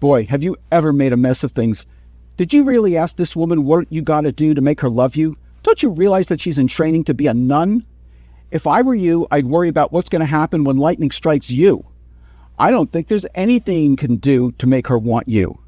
Boy, have you ever made a mess of things. Did you really ask this woman what you gotta do to make her love you? Don't you realize that she's in training to be a nun? If I were you, I'd worry about what's gonna happen when lightning strikes you. I don't think there's anything you can do to make her want you.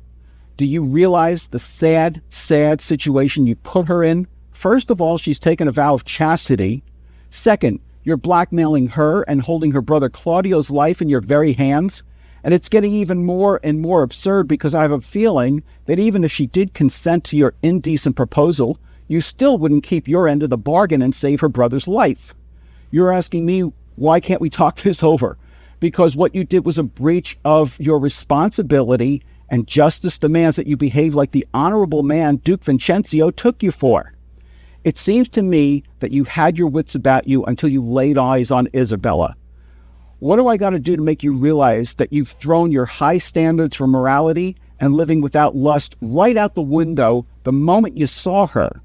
Do you realize the sad, sad situation you put her in? First of all, she's taken a vow of chastity. Second, you're blackmailing her and holding her brother Claudio's life in your very hands. And it's getting even more and more absurd because I have a feeling that even if she did consent to your indecent proposal, you still wouldn't keep your end of the bargain and save her brother's life. You're asking me, why can't we talk this over? Because what you did was a breach of your responsibility, and justice demands that you behave like the honorable man Duke Vincenzio took you for. It seems to me that you had your wits about you until you laid eyes on Isabella. What do I got to do to make you realize that you've thrown your high standards for morality and living without lust right out the window the moment you saw her?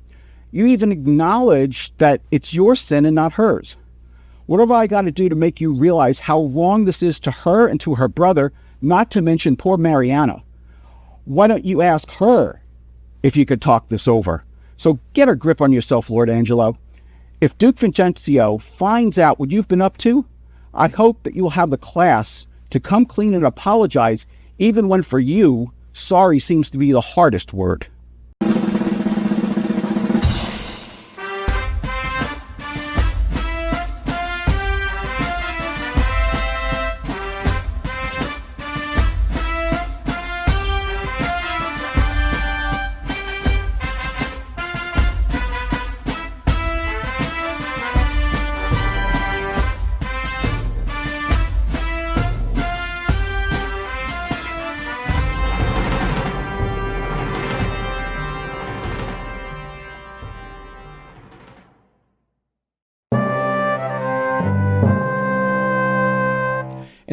You even acknowledged that it's your sin and not hers. What have I got to do to make you realize how wrong this is to her and to her brother, not to mention poor Mariana? Why don't you ask her if you could talk this over? So get a grip on yourself, Lord Angelo. If Duke Vincenzio finds out what you've been up to, I hope that you will have the class to come clean and apologize, even when for you, sorry seems to be the hardest word.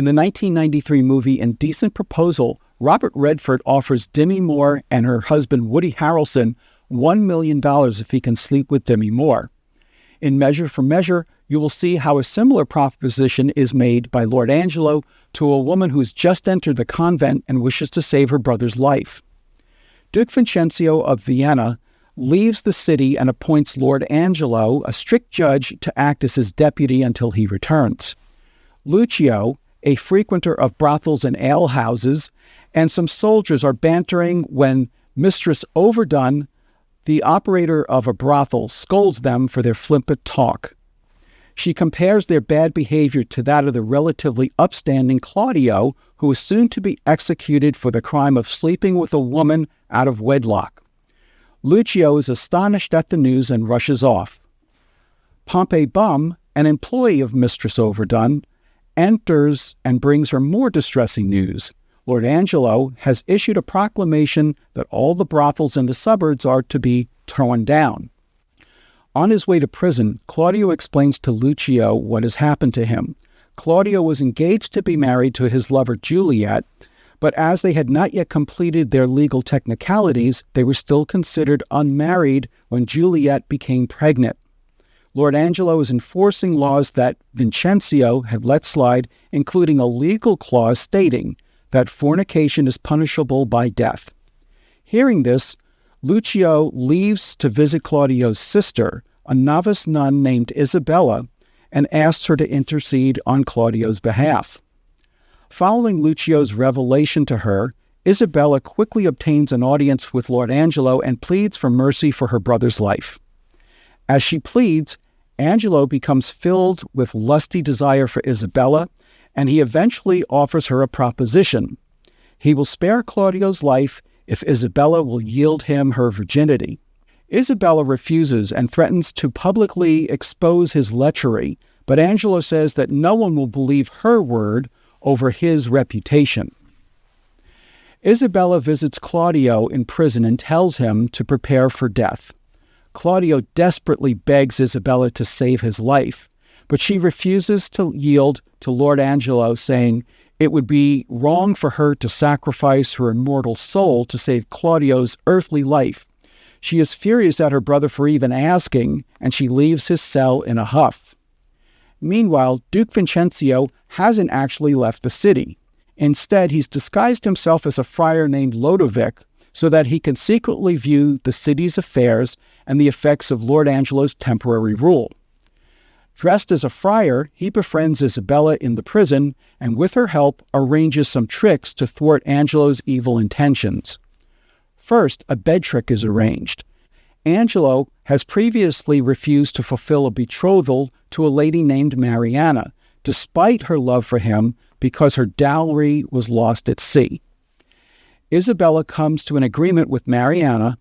In the 1993 movie Indecent Proposal, Robert Redford offers Demi Moore and her husband Woody Harrelson $1 million if he can sleep with Demi Moore. In Measure for Measure, you will see how a similar proposition is made by Lord Angelo to a woman who's just entered the convent and wishes to save her brother's life. Duke Vincenzio of Vienna leaves the city and appoints Lord Angelo, a strict judge, to act as his deputy until he returns. Lucio, a frequenter of brothels and alehouses, and some soldiers are bantering when Mistress Overdone, the operator of a brothel, scolds them for their flippant talk. She compares their bad behavior to that of the relatively upstanding Claudio, who is soon to be executed for the crime of sleeping with a woman out of wedlock. Lucio is astonished at the news and rushes off. Pompey Bum, an employee of Mistress Overdone, enters and brings her more distressing news. Lord Angelo has issued a proclamation that all the brothels in the suburbs are to be torn down. On his way to prison, Claudio explains to Lucio what has happened to him. Claudio was engaged to be married to his lover Juliet, but as they had not yet completed their legal technicalities, they were still considered unmarried when Juliet became pregnant. Lord Angelo is enforcing laws that Vincenzio had let slide, including a legal clause stating that fornication is punishable by death. Hearing this, Lucio leaves to visit Claudio's sister, a novice nun named Isabella, and asks her to intercede on Claudio's behalf. Following Lucio's revelation to her, Isabella quickly obtains an audience with Lord Angelo and pleads for mercy for her brother's life. As she pleads, Angelo becomes filled with lusty desire for Isabella, and he eventually offers her a proposition. He will spare Claudio's life if Isabella will yield him her virginity. Isabella refuses and threatens to publicly expose his lechery, but Angelo says that no one will believe her word over his reputation. Isabella visits Claudio in prison and tells him to prepare for death. Claudio desperately begs Isabella to save his life, but she refuses to yield to Lord Angelo, saying it would be wrong for her to sacrifice her immortal soul to save Claudio's earthly life. She is furious at her brother for even asking, and she leaves his cell in a huff. Meanwhile, Duke Vincenzio hasn't actually left the city. Instead, he's disguised himself as a friar named Lodovick so that he can secretly view the city's affairs and the effects of Lord Angelo's temporary rule. Dressed as a friar, he befriends Isabella in the prison and with her help arranges some tricks to thwart Angelo's evil intentions. First, a bed trick is arranged. Angelo has previously refused to fulfill a betrothal to a lady named Mariana, despite her love for him because her dowry was lost at sea. Isabella comes to an agreement with Mariana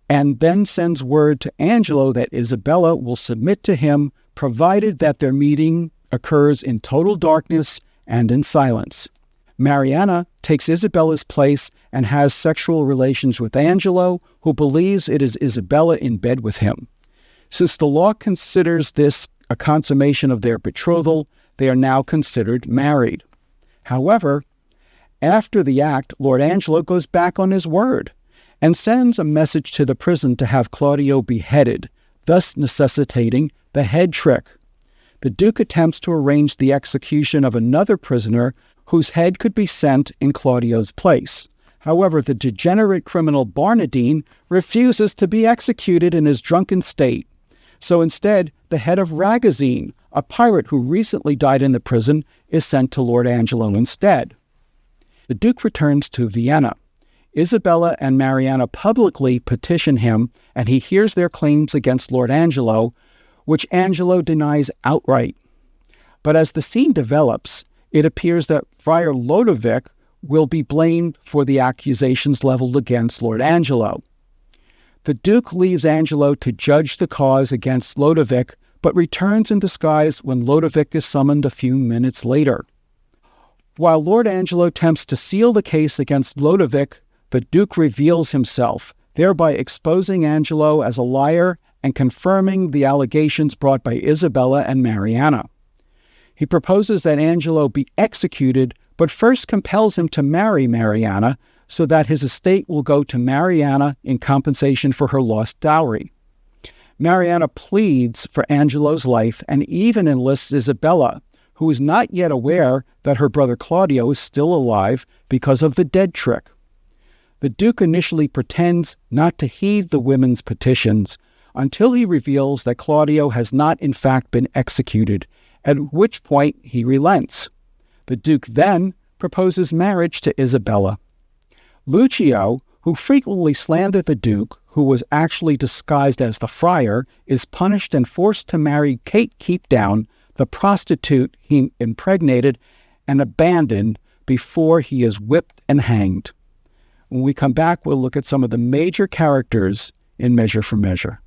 and then sends word to Angelo that Isabella will submit to him provided that their meeting occurs in total darkness and in silence. Mariana takes Isabella's place and has sexual relations with Angelo, who believes it is Isabella in bed with him. Since the law considers this a consummation of their betrothal, they are now considered married. However, after the act, Lord Angelo goes back on his word and sends a message to the prison to have Claudio beheaded, thus necessitating the head trick. The Duke attempts to arrange the execution of another prisoner whose head could be sent in Claudio's place. However, the degenerate criminal Barnardine refuses to be executed in his drunken state. So instead, the head of Ragozine, a pirate who recently died in the prison, is sent to Lord Angelo instead. The Duke returns to Vienna. Isabella and Mariana publicly petition him, and he hears their claims against Lord Angelo, which Angelo denies outright. But as the scene develops, it appears that Friar Lodovick will be blamed for the accusations leveled against Lord Angelo. The Duke leaves Angelo to judge the cause against Lodovick, but returns in disguise when Lodovick is summoned a few minutes later. While Lord Angelo attempts to seal the case against Lodovick, the Duke reveals himself, thereby exposing Angelo as a liar and confirming the allegations brought by Isabella and Mariana. He proposes that Angelo be executed, but first compels him to marry Mariana so that his estate will go to Mariana in compensation for her lost dowry. Mariana pleads for Angelo's life and even enlists Isabella, who is not yet aware that her brother Claudio is still alive because of the dead trick. The Duke initially pretends not to heed the women's petitions until he reveals that Claudio has not in fact been executed, at which point he relents. The Duke then proposes marriage to Isabella. Lucio, who frequently slandered the Duke, who was actually disguised as the friar, is punished and forced to marry Kate Keepdown, the prostitute he impregnated and abandoned before he is whipped and hanged. When we come back, we'll look at some of the major characters in Measure for Measure.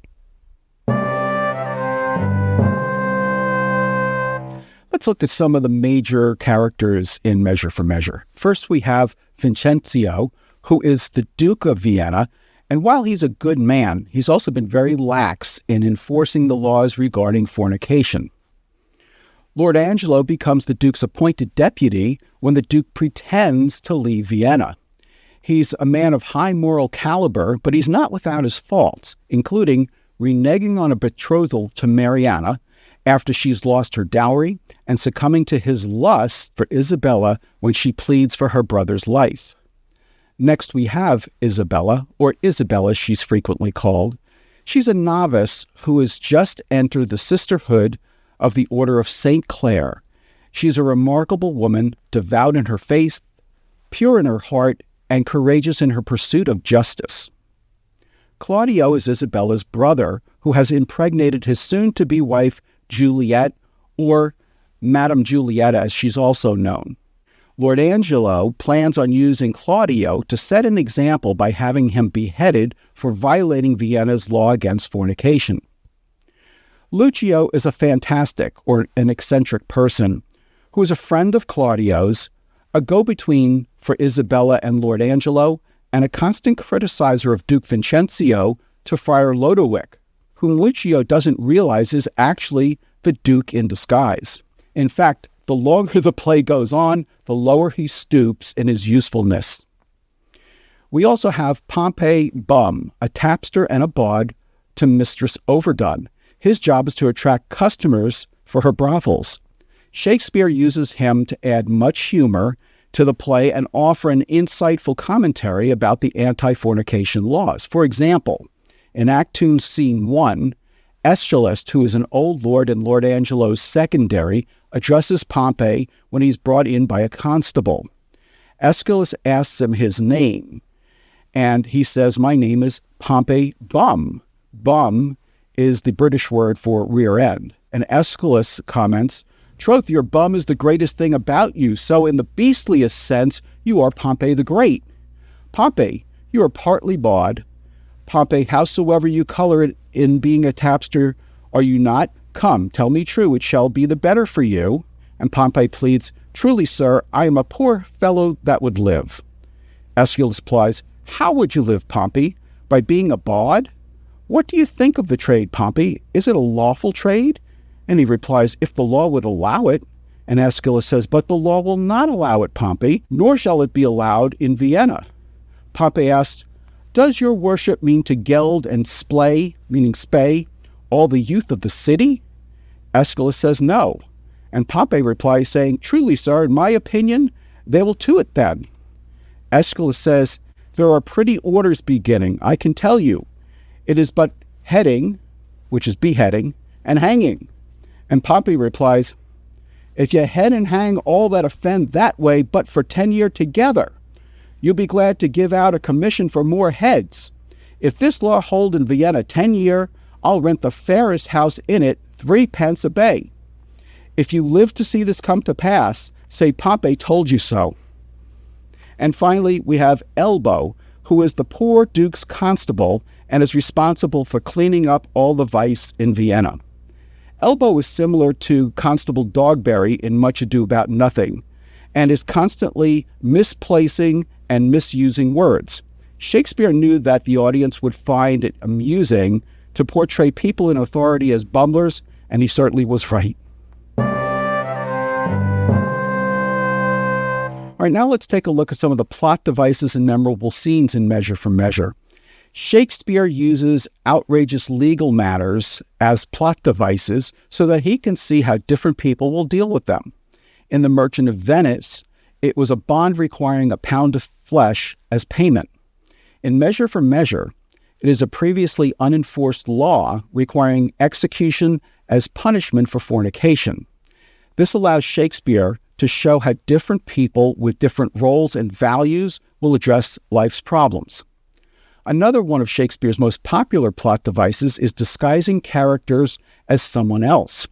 Let's look at some of the major characters in Measure for Measure. First, we have Vincenzio, who is the Duke of Vienna, and while he's a good man, he's also been very lax in enforcing the laws regarding fornication. Lord Angelo becomes the Duke's appointed deputy when the Duke pretends to leave Vienna. He's a man of high moral caliber, but he's not without his faults, including reneging on a betrothal to Mariana after she's lost her dowry and succumbing to his lust for Isabella when she pleads for her brother's life. Next, we have Isabella, or Isabella she's frequently called. She's a novice who has just entered the sisterhood of the Order of St. Clare. She's a remarkable woman, devout in her faith, pure in her heart, and courageous in her pursuit of justice. Claudio is Isabella's brother, who has impregnated his soon-to-be wife, Juliet, or Madame Julietta, as she's also known. Lord Angelo plans on using Claudio to set an example by having him beheaded for violating Vienna's law against fornication. Lucio is a fantastic, or an eccentric person, who is a friend of Claudio's, a go-between for Isabella and Lord Angelo, and a constant criticizer of Duke Vincenzio to Friar Lodowick, whom Lucio doesn't realize is actually the Duke in disguise. In fact, the longer the play goes on, the lower he stoops in his usefulness. We also have Pompey Bum, a tapster and a bawd to Mistress Overdone. His job is to attract customers for her brothels. Shakespeare uses him to add much humor, to the play and offer an insightful commentary about the anti-fornication laws. For example, in Act 2, Scene 1, Aeschylus, who is an old lord and Lord Angelo's secondary, addresses Pompey when he's brought in by a constable. Aeschylus asks him his name, and he says, "My name is Pompey Bum." Bum is the British word for rear end. And Aeschylus comments, "Troth, your bum is the greatest thing about you, so in the beastliest sense, you are Pompey the Great. Pompey, you are partly bawd. Pompey, howsoever you color it in being a tapster, are you not? Come, tell me true, it shall be the better for you." And Pompey pleads, "Truly, sir, I am a poor fellow that would live." Aeschylus replies, "How would you live, Pompey? By being a bawd? What do you think of the trade, Pompey? Is it a lawful trade?" And he replies, "If the law would allow it." And Aeschylus says, "But the law will not allow it, Pompey, nor shall it be allowed in Vienna." Pompey asks, "Does your worship mean to geld and splay, meaning spay, all the youth of the city?" Aeschylus says, "No." And Pompey replies, saying, "Truly, sir, in my opinion, they will to it then." Aeschylus says, "There are pretty orders beginning, I can tell you. It is but heading," which is beheading, "and hanging." And Pompey replies, "If ye head and hang all that offend that way but for 10 year together, you'll be glad to give out a commission for more heads. If this law hold in Vienna 10 year, I'll rent the fairest house in it 3 pence a bay. If you live to see this come to pass, say Pompey told you so." And finally, we have Elbow, who is the poor duke's constable and is responsible for cleaning up all the vice in Vienna. Elbow is similar to Constable Dogberry in Much Ado About Nothing, and is constantly misplacing and misusing words. Shakespeare knew that the audience would find it amusing to portray people in authority as bumblers, and he certainly was right. All right, now let's take a look at some of the plot devices and memorable scenes in Measure for Measure. Shakespeare uses outrageous legal matters as plot devices so that he can see how different people will deal with them. In The Merchant of Venice, it was a bond requiring a pound of flesh as payment. In Measure for Measure, it is a previously unenforced law requiring execution as punishment for fornication. This allows Shakespeare to show how different people with different roles and values will address life's problems. Another one of Shakespeare's most popular plot devices is disguising characters as someone else.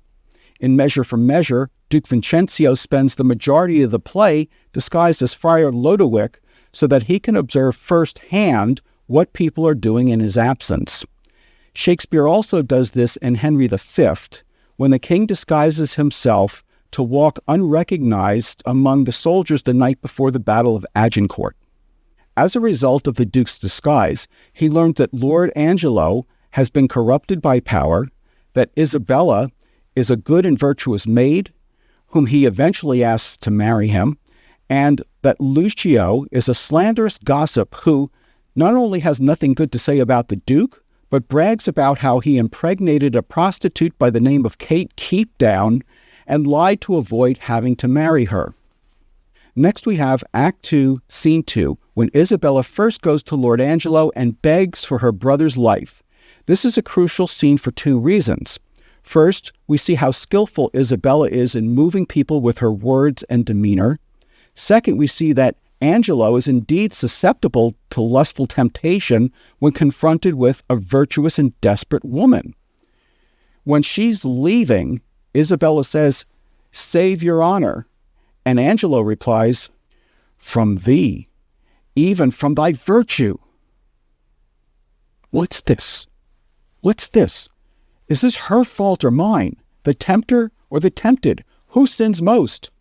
In Measure for Measure, Duke Vincentio spends the majority of the play disguised as Friar Lodowick so that he can observe firsthand what people are doing in his absence. Shakespeare also does this in Henry V, when the king disguises himself to walk unrecognized among the soldiers the night before the Battle of Agincourt. As a result of the Duke's disguise, he learned that Lord Angelo has been corrupted by power, that Isabella is a good and virtuous maid, whom he eventually asks to marry him, and that Lucio is a slanderous gossip who not only has nothing good to say about the Duke, but brags about how he impregnated a prostitute by the name of Kate Keepdown and lied to avoid having to marry her. Next we have Act 2, Scene 2, when Isabella first goes to Lord Angelo and begs for her brother's life. This is a crucial scene for 2 reasons. First, we see how skillful Isabella is in moving people with her words and demeanor. Second, we see that Angelo is indeed susceptible to lustful temptation when confronted with a virtuous and desperate woman. When she's leaving, Isabella says, "Save your honor." And Angelo replies, "From thee, even from thy virtue." What's this? What's this? Is this her fault or mine? The tempter or the tempted? Who sins most?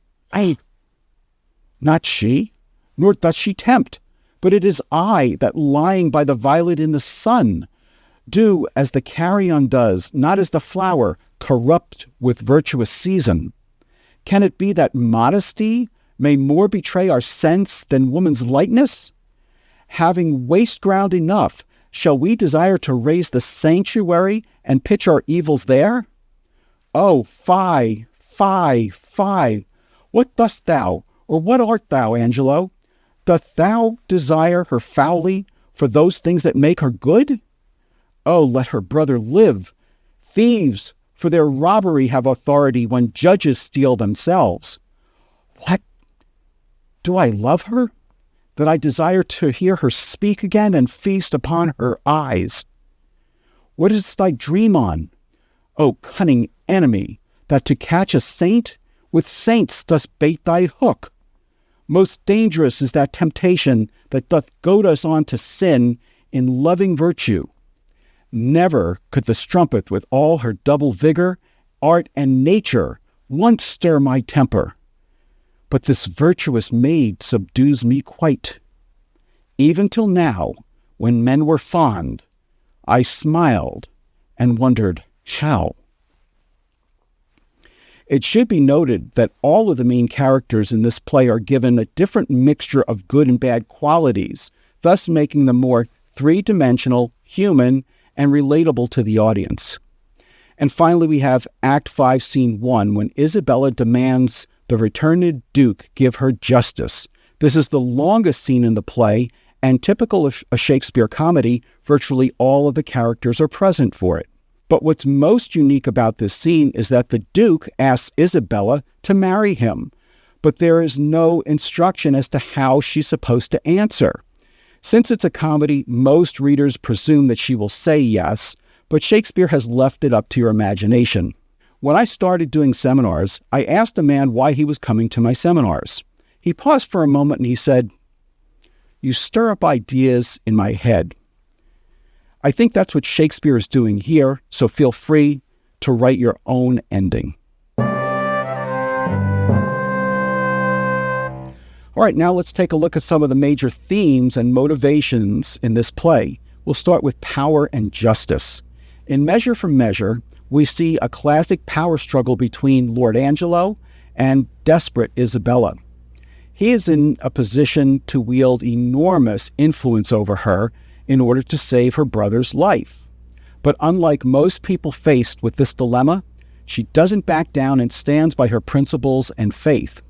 Not she, nor does she tempt, but it is I that lying by the violet in the sun do as the carrion does, not as the flower, corrupt with virtuous season. Can it be that modesty may more betray our sense than woman's lightness? Having waste ground enough, shall we desire to raise the sanctuary and pitch our evils there? Oh, fie, fie, fie! What dost thou, Or what art thou, Angelo? Doth thou desire her foully for those things that make her good? Oh, let her brother live. Thieves for their robbery have authority when judges steal themselves. What? Do I love her, that I desire to hear her speak again and feast upon her eyes? What is thy dream on, O cunning enemy, that to catch a saint, with saints dost bait thy hook? Most dangerous is that temptation that doth goad us on to sin in loving virtue. Never could the strumpet with all her double vigor, art and nature once stir my temper. But this virtuous maid subdues me quite. Even till now, when men were fond, I smiled and wondered how. It should be noted that all of the main characters in this play are given a different mixture of good and bad qualities, thus making them more three-dimensional, human, and relatable to the audience. And finally, we have Act 5, Scene 1, when Isabella demands the returned Duke give her justice. This is the longest scene in the play, and typical of a Shakespeare comedy, virtually all of the characters are present for it. But what's most unique about this scene is that the Duke asks Isabella to marry him, but there is no instruction as to how she's supposed to answer. Since it's a comedy, most readers presume that she will say yes, but Shakespeare has left it up to your imagination. When I started doing seminars, I asked a man why he was coming to my seminars. He paused for a moment and he said, "You stir up ideas in my head." I think that's what Shakespeare is doing here, so feel free to write your own ending. All right, now let's take a look at some of the major themes and motivations in this play. We'll start with power and justice. In Measure for Measure, we see a classic power struggle between Lord Angelo and desperate Isabella. He is in a position to wield enormous influence over her in order to save her brother's life. But unlike most people faced with this dilemma, she doesn't back down and stands by her principles and faith.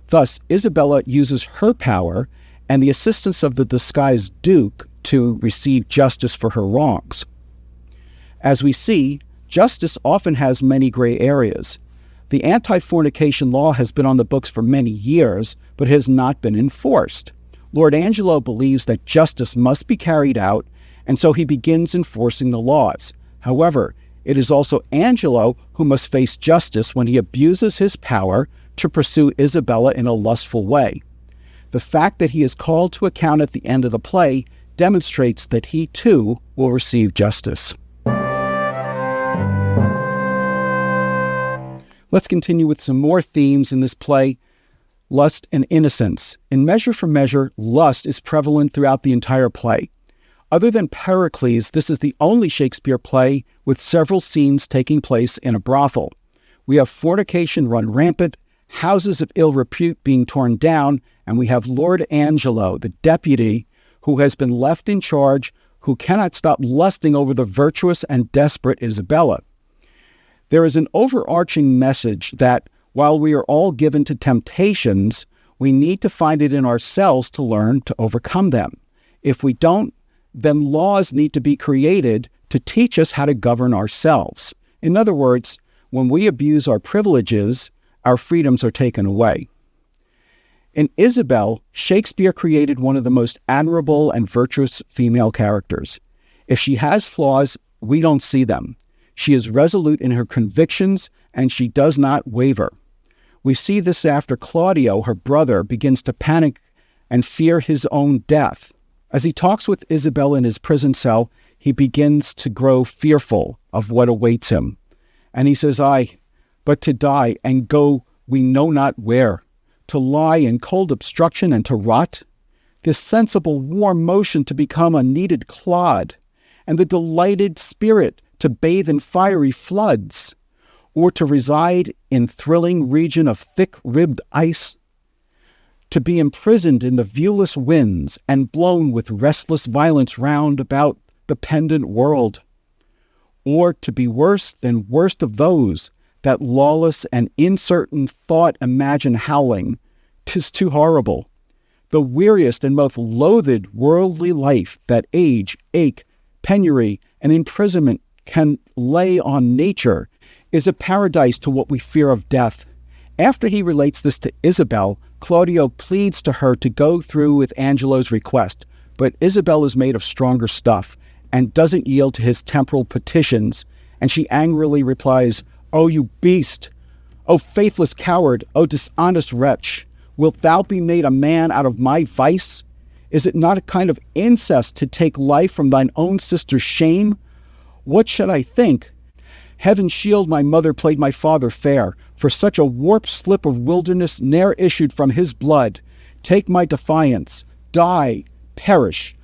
Thus, Isabella uses her power and the assistance of the disguised Duke to receive justice for her wrongs. As we see, justice often has many gray areas. The anti-fornication law has been on the books for many years, but has not been enforced. Lord Angelo believes that justice must be carried out, and so he begins enforcing the laws. However, it is also Angelo who must face justice when he abuses his power to pursue Isabella in a lustful way. The fact that he is called to account at the end of the play demonstrates that he too will receive justice. Let's continue with some more themes in this play. Lust and innocence. In Measure for Measure, lust is prevalent throughout the entire play. Other than Pericles, this is the only Shakespeare play with several scenes taking place in a brothel. We have fornication run rampant, houses of ill repute being torn down, and we have Lord Angelo, the deputy, who has been left in charge, who cannot stop lusting over the virtuous and desperate Isabella. There is an overarching message that while we are all given to temptations, we need to find it in ourselves to learn to overcome them. If we don't, then laws need to be created to teach us how to govern ourselves. In other words, when we abuse our privileges, our freedoms are taken away. In Isabel, Shakespeare created one of the most admirable and virtuous female characters. If she has flaws, we don't see them. She is resolute in her convictions, and she does not waver. We see this after Claudio, her brother, begins to panic and fear his own death. As he talks with Isabel in his prison cell, he begins to grow fearful of what awaits him. And he says, "Aye, but to die and go we know not where, to lie in cold obstruction and to rot, this sensible warm motion to become a kneaded clod, and the delighted spirit to bathe in fiery floods, or to reside in thrilling region of thick-ribbed ice, to be imprisoned in the viewless winds and blown with restless violence round about the pendant world, or to be worse than worst of those that lawless and uncertain thought imagine howling, 'Tis too horrible. The weariest and most loathed worldly life that age, ache, penury, and imprisonment can lay on nature is a paradise to what we fear of death. After he relates this to Isabel, Claudio pleads to her to go through with Angelo's request, but Isabel is made of stronger stuff and doesn't yield to his temporal petitions, and she angrily replies, "O you beast! O faithless coward! O dishonest wretch! Wilt thou be made a man out of my vice? Is it not a kind of incest to take life from thine own sister's shame? What should I think? Heaven shield my mother played my father fair, for such a warped slip of wilderness ne'er issued from his blood. Take my defiance, die, perish.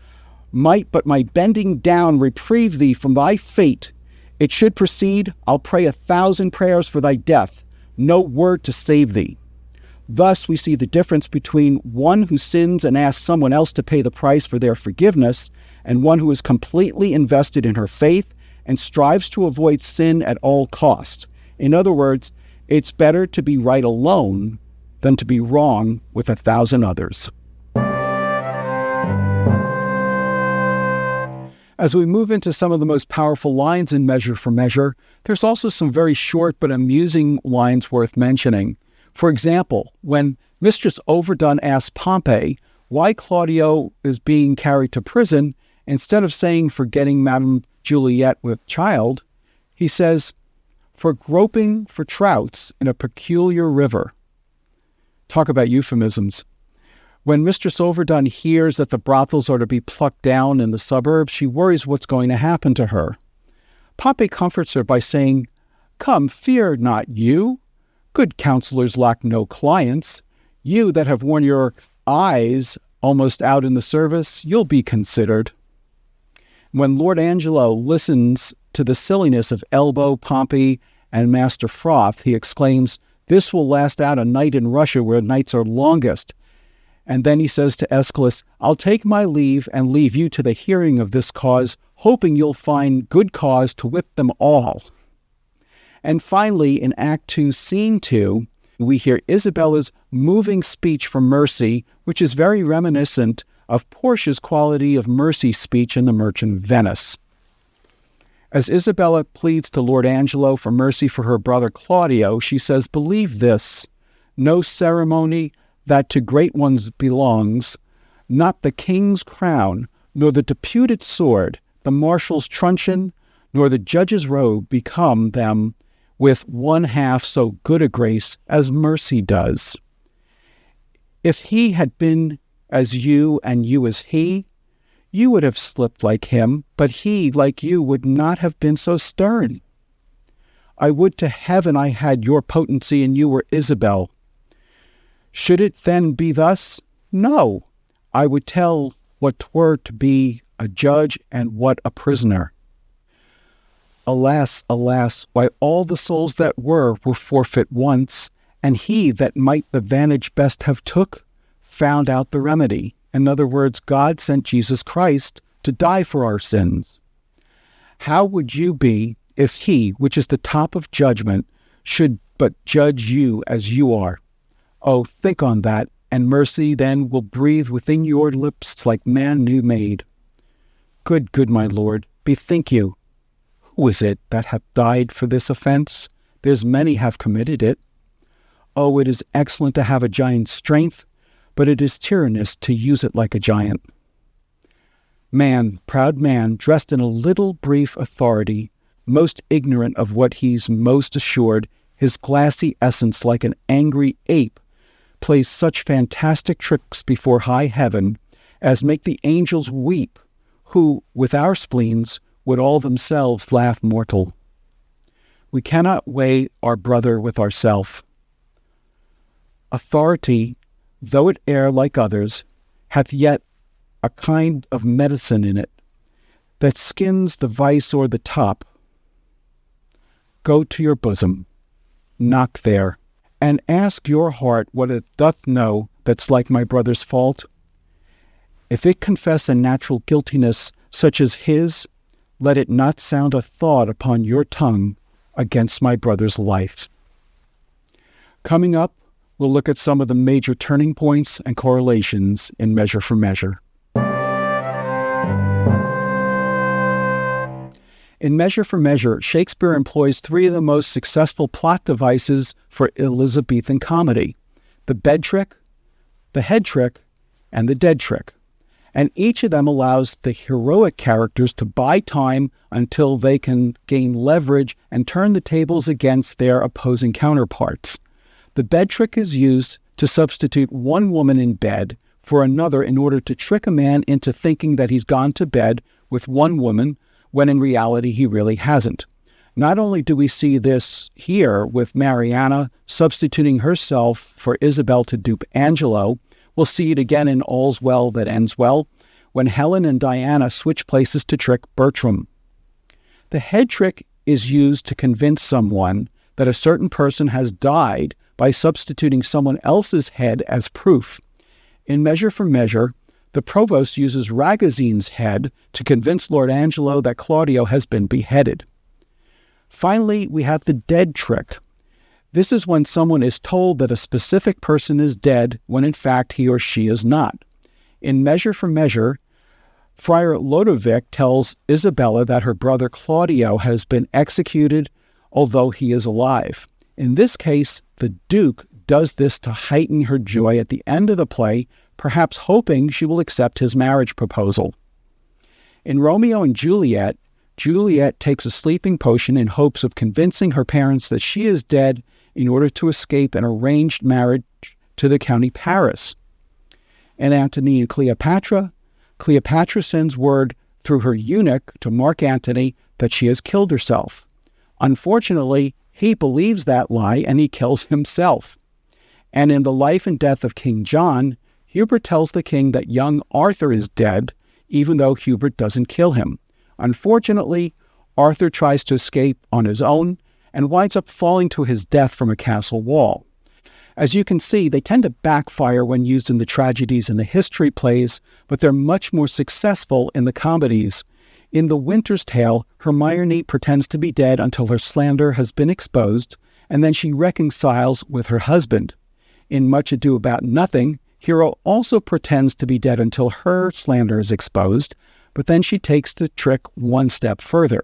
Might but my bending down reprieve thee from thy fate. It should proceed, I'll pray 1,000 prayers for thy death, no word to save thee." Thus we see the difference between one who sins and asks someone else to pay the price for their forgiveness, and one who is completely invested in her faith and strives to avoid sin at all cost. In other words, it's better to be right alone than to be wrong with 1,000 others. As we move into some of the most powerful lines in Measure for Measure, there's also some very short but amusing lines worth mentioning. For example, when Mistress Overdone asks Pompey why Claudio is being carried to prison, instead of saying for getting Madame Juliet with child, he says, "For groping for trouts in a peculiar river." Talk about euphemisms. When Mistress Overdone hears that the brothels are to be plucked down in the suburbs, she worries what's going to happen to her. Pompey comforts her by saying, "Come, fear not you. Good counselors lack no clients. You that have worn your eyes almost out in the service, you'll be considered." When Lord Angelo listens to the silliness of Elbow, Pompey, and Master Froth, he exclaims, "This will last out a night in Russia where nights are longest." And then he says to Aeschylus, "I'll take my leave and leave you to the hearing of this cause, hoping you'll find good cause to whip them all." And finally, in Act 2, Scene 2, we hear Isabella's moving speech for Mercy, which is very reminiscent of Portia's quality of Mercy speech in The Merchant of Venice. As Isabella pleads to Lord Angelo for mercy for her brother Claudio, she says, "Believe this, no ceremony that to great ones belongs, not the king's crown, nor the deputed sword, the marshal's truncheon, nor the judge's robe become them with one half so good a grace as mercy does. If he had been as you and you as he, you would have slipped like him, but he, like you, would not have been so stern. I would to heaven I had your potency and you were Isabel. Should it then be thus? No, I would tell what 'twere to be a judge and what a prisoner. Alas, alas, why all the souls that were forfeit once, and he that might the vantage best have took, found out the remedy. In other words, God sent Jesus Christ to die for our sins. How would you be if he, which is the top of judgment, should but judge you as you are? Oh, think on that, and mercy then will breathe within your lips like man new made. Good, good, my lord, bethink you. Who is it that hath died for this offense? There's many have committed it. Oh, it is excellent to have a giant's strength, but it is tyrannous to use it like a giant. Man, proud man, dressed in a little brief authority, most ignorant of what he's most assured, his glassy essence like an angry ape, plays such fantastic tricks before high heaven as make the angels weep, who, with our spleens, would all themselves laugh mortal. We cannot weigh our brother with ourself. Authority, though it err like others, hath yet a kind of medicine in it, that skins the vice o'er the top. Go to your bosom, knock there, and ask your heart what it doth know that's like my brother's fault. If it confess a natural guiltiness such as his, let it not sound a thought upon your tongue against my brother's life. Coming up, we'll look at some of the major turning points and correlations in Measure for Measure. In Measure for Measure, Shakespeare employs three of the most successful plot devices for Elizabethan comedy: the bed trick, the head trick, and the dead trick. And each of them allows the heroic characters to buy time until they can gain leverage and turn the tables against their opposing counterparts. The bed trick is used to substitute one woman in bed for another in order to trick a man into thinking that he's gone to bed with one woman when in reality he really hasn't. Not only do we see this here with Mariana substituting herself for Isabel to dupe Angelo, we'll see it again in All's Well That Ends Well, when Helen and Diana switch places to trick Bertram. The head trick is used to convince someone that a certain person has died by substituting someone else's head as proof. In Measure for Measure, the provost uses Ragazine's head to convince Lord Angelo that Claudio has been beheaded. Finally, we have the dead trick. This is when someone is told that a specific person is dead when in fact he or she is not. In Measure for Measure, Friar Lodovick tells Isabella that her brother Claudio has been executed, although he is alive. In this case, the Duke does this to heighten her joy at the end of the play, perhaps hoping she will accept his marriage proposal. In Romeo and Juliet, Juliet takes a sleeping potion in hopes of convincing her parents that she is dead in order to escape an arranged marriage to the County Paris. In Antony and Cleopatra, Cleopatra sends word through her eunuch to Mark Antony that she has killed herself. Unfortunately, he believes that lie and he kills himself. And in The Life and Death of King John, Hubert tells the king that young Arthur is dead, even though Hubert doesn't kill him. Unfortunately, Arthur tries to escape on his own and winds up falling to his death from a castle wall. As you can see, they tend to backfire when used in the tragedies and the history plays, but they're much more successful in the comedies. In The Winter's Tale, Hermione pretends to be dead until her slander has been exposed, and then she reconciles with her husband. In Much Ado About Nothing, Hero also pretends to be dead until her slander is exposed, but then she takes the trick one step further.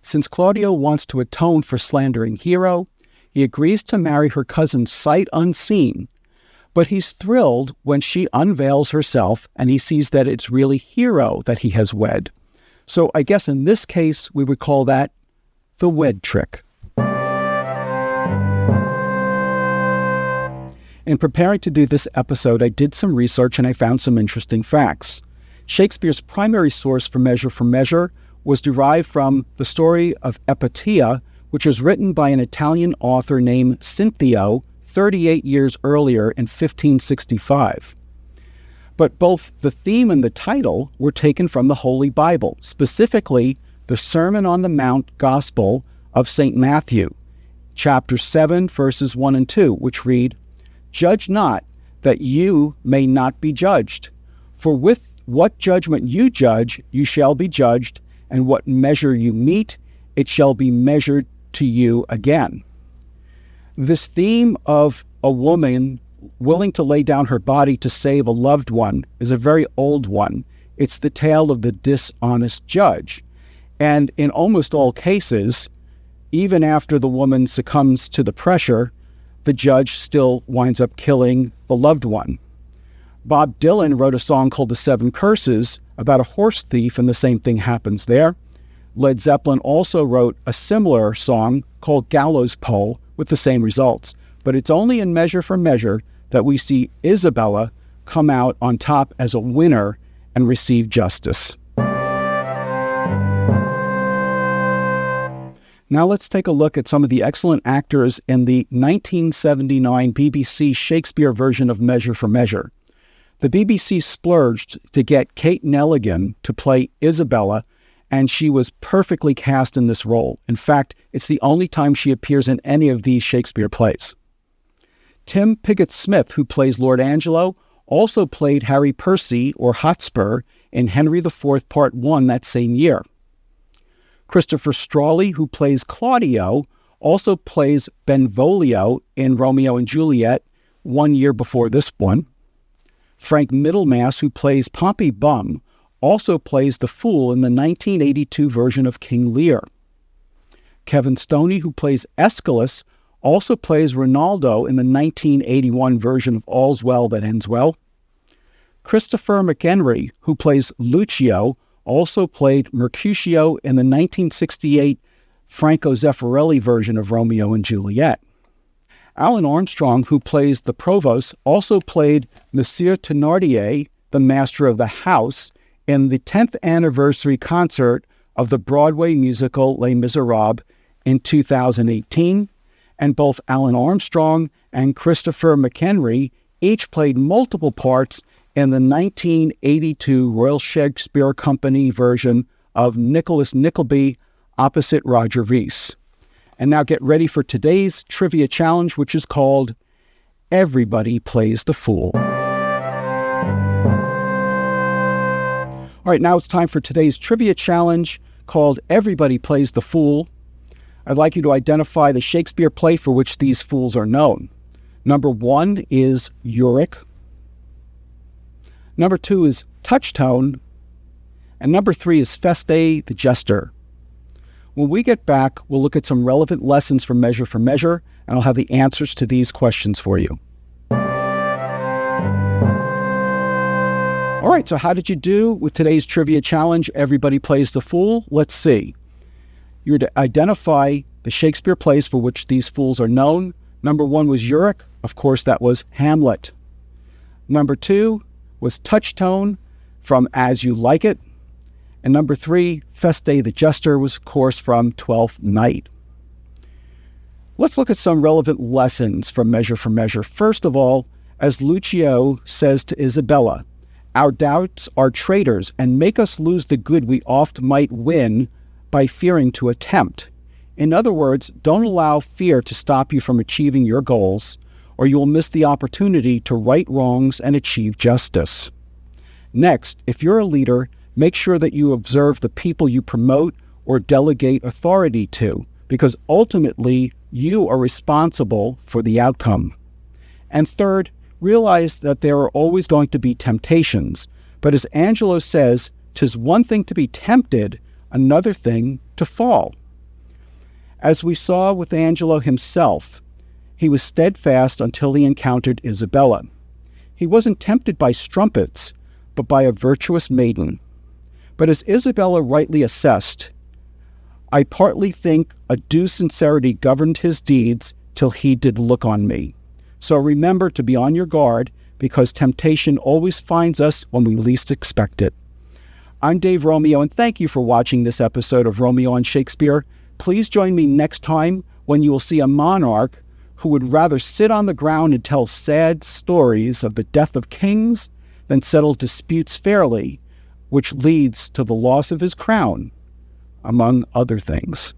Since Claudio wants to atone for slandering Hero, he agrees to marry her cousin sight unseen, but he's thrilled when she unveils herself and he sees that it's really Hero that he has wed. So I guess in this case, we would call that the wed trick. In preparing to do this episode, I did some research and I found some interesting facts. Shakespeare's primary source for Measure was derived from the story of Epitia, which was written by an Italian author named Cinthio 38 years earlier in 1565. But both the theme and the title were taken from the Holy Bible, specifically the Sermon on the Mount Gospel of St. Matthew, chapter 7, verses 1 and 2, which read, "Judge not, that you may not be judged. For with what judgment you judge, you shall be judged, and what measure you mete, it shall be measured to you again." This theme of a woman willing to lay down her body to save a loved one is a very old one. It's the tale of the dishonest judge. And in almost all cases, even after the woman succumbs to the pressure, the judge still winds up killing the loved one. Bob Dylan wrote a song called The Seven Curses about a horse thief, and the same thing happens there. Led Zeppelin also wrote a similar song called Gallows Pole with the same results. But it's only in Measure for Measure that we see Isabella come out on top as a winner and receive justice. Now let's take a look at some of the excellent actors in the 1979 BBC Shakespeare version of Measure for Measure. The BBC splurged to get Kate Nelligan to play Isabella, and she was perfectly cast in this role. In fact, it's the only time she appears in any of these Shakespeare plays. Tim Pigott-Smith, who plays Lord Angelo, also played Harry Percy, or Hotspur, in Henry IV Part 1 that same year. Christopher Strawley, who plays Claudio, also plays Benvolio in Romeo and Juliet, 1 year before this one. Frank Middlemass, who plays Pompey Bum, also plays the Fool in the 1982 version of King Lear. Kevin Stoney, who plays Aeschylus, also plays Rinaldo in the 1981 version of All's Well That Ends Well. Christopher McHenry, who plays Lucio, also played Mercutio in the 1968 Franco Zeffirelli version of Romeo and Juliet. Alan Armstrong, who plays the Provost, also played Monsieur Thénardier, the master of the house, in the 10th anniversary concert of the Broadway musical Les Miserables in 2018, and both Alan Armstrong and Christopher McHenry each played multiple parts in the 1982 Royal Shakespeare Company version of Nicholas Nickleby opposite Roger Rees. And now get ready for today's trivia challenge, which is called Everybody Plays the Fool. All right, now it's time for today's trivia challenge called Everybody Plays the Fool. I'd like you to identify the Shakespeare play for which these fools are known. Number 1 is Yorick. Number 2 is Touchstone. And number 3 is Feste the Jester. When we get back, we'll look at some relevant lessons from Measure for Measure, and I'll have the answers to these questions for you. All right, so how did you do with today's trivia challenge, Everybody Plays the Fool? Let's see. You're to identify the Shakespeare plays for which these fools are known. Number 1 was Yorick. Of course, that was Hamlet. Number 2 was Touchstone from As You Like It. And number 3, Feste the Jester, was, of course, from Twelfth Night. Let's look at some relevant lessons from Measure for Measure. First of all, as Lucio says to Isabella, our doubts are traitors and make us lose the good we oft might win by fearing to attempt. In other words, don't allow fear to stop you from achieving your goals, or you will miss the opportunity to right wrongs and achieve justice. Next, if you're a leader, make sure that you observe the people you promote or delegate authority to, because ultimately you are responsible for the outcome. And third, realize that there are always going to be temptations, but as Angelo says, 'tis one thing to be tempted, another thing to fall. As we saw with Angelo himself, he was steadfast until he encountered Isabella. He wasn't tempted by strumpets, but by a virtuous maiden. But as Isabella rightly assessed, I partly think a due sincerity governed his deeds till he did look on me. So remember to be on your guard, because temptation always finds us when we least expect it. I'm Dave Romeo, and thank you for watching this episode of Romeo on Shakespeare. Please join me next time when you will see a monarch who would rather sit on the ground and tell sad stories of the death of kings than settle disputes fairly, which leads to the loss of his crown, among other things.